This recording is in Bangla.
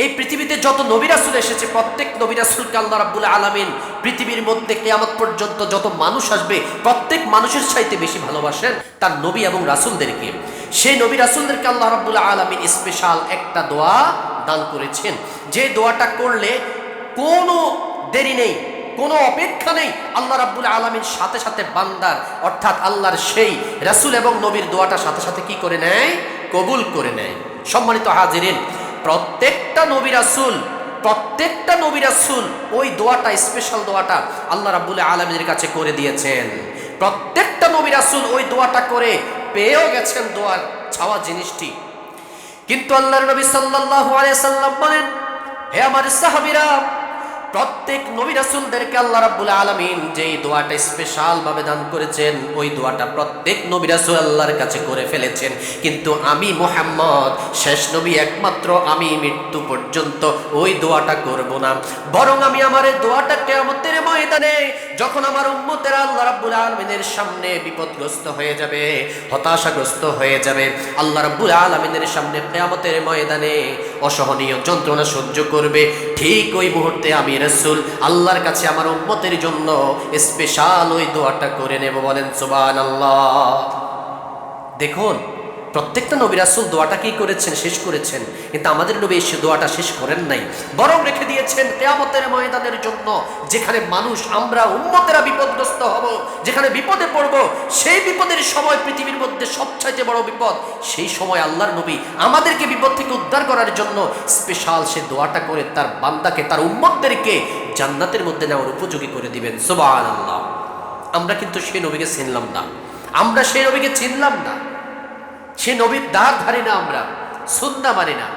এই পৃথিবীতে যত নবী রাসূল এসেছে প্রত্যেক নবী রাসূলকে আল্লাহ রাব্বুল আলামিন পৃথিবীর মধ্যে কিয়ামত পর্যন্ত যত মানুষ আসবে প্রত্যেক মানুষের চাইতে বেশি ভালোবাসেন তার নবী এবং রাসূলদেরকে। সেই নবী রাসূলদেরকে আল্লাহ রাব্বুল আলামিন স্পেশাল একটা দোয়া দান করেছেন, যে দোয়াটা করলে কোনো দেরি নেই, কোনো অপেক্ষা নেই, আল্লাহ রাব্বুল আলামিন সাথে সাথে বান্দার অর্থাৎ আল্লাহর সেই রাসূল এবং নবীর দোয়াটা সাথে সাথে কি করে নেয়? কবুল করে নেয়। সম্মানিত হাজিরিন, প্রত্যেকটা নবী রাসূল ওই দোয়াটা, স্পেশাল দোয়াটা আল্লাহ রাব্বুল আলামিনের কাছে করে দিয়েছেন। প্রত্যেকটা নবী রাসূল ওই দোয়াটা করে পেয়েও গেছেন দোয়ার চাওয়া জিনিসটি। কিন্তু আল্লাহর নবী সাল্লাল্লাহু আলাইহি সাল্লাম বলেন, হে আমার সাহাবীরা, প্রত্যেক নবী রাসূলদেরকে আল্লাহ রাব্বুল আলামিন যেই দোয়াটা স্পেশাল ভাবে দান করেছেন ওই দোয়াটা প্রত্যেক নবী রাসূল আল্লাহর কাছে করে ফেলেছেন, কিন্তু আমি মুহাম্মদ শেষ নবী, একমাত্র আমি মৃত্যু পর্যন্ত ওই দোয়াটা করব না। বরং আমি আমার এই দোয়াটা কিয়ামতের ময়দানে যখন আমার উম্মতেরা আল্লাহ রাব্বুল আলামিনের সামনে বিপদগ্রস্ত হয়ে যাবে, হতাশাগ্রস্ত হয়ে যাবে, আল্লাহ রাব্বুল আলামিনের সামনে কিয়ামতের ময়দানে অসহনীয় যন্ত্রণা সহ্য করবে, ঠিক ওই মুহূর্তে আমি রাসূল আল্লাহর কাছে আমার উম্মতের জন্য স্পেশাল ওই দোয়াটা করে নেব। বলেন সুবহানাল্লাহ। দেখুন, প্রত্যেকটা নবী রাসূল দোয়াটা কি করেছেন? শেষ করেছেন। কিন্তু আমাদের নবী এই দোয়াটা শেষ করেন নাই, বরং রেখে দিয়েছেন কিয়ামতের ময়দানের জন্য, যেখানে মানুষ আমরা উম্মতেরা বিপদগ্রস্ত হব, যেখানে বিপদে পড়ব, সেই বিপদের সময় পৃথিবীর মধ্যে সবচাইতে বড় বিপদ, সেই সময় আল্লাহর নবী আমাদেরকে বিপদ থেকে উদ্ধার করার জন্য স্পেশাল সে দোয়াটা করে তার বান্দাকে, তার উম্মতদেরকে জান্নাতের মধ্যে নেওয়ার উপযোগী করে দিবেন। সুবহানাল্লাহ। আমরা কিন্তু সেই নবীকে চিনলাম না, আমরা সেই নবীকে চিনলাম না, সে নবীর দ্বার ধারি না, আমরা সুন্নাহ মানি না।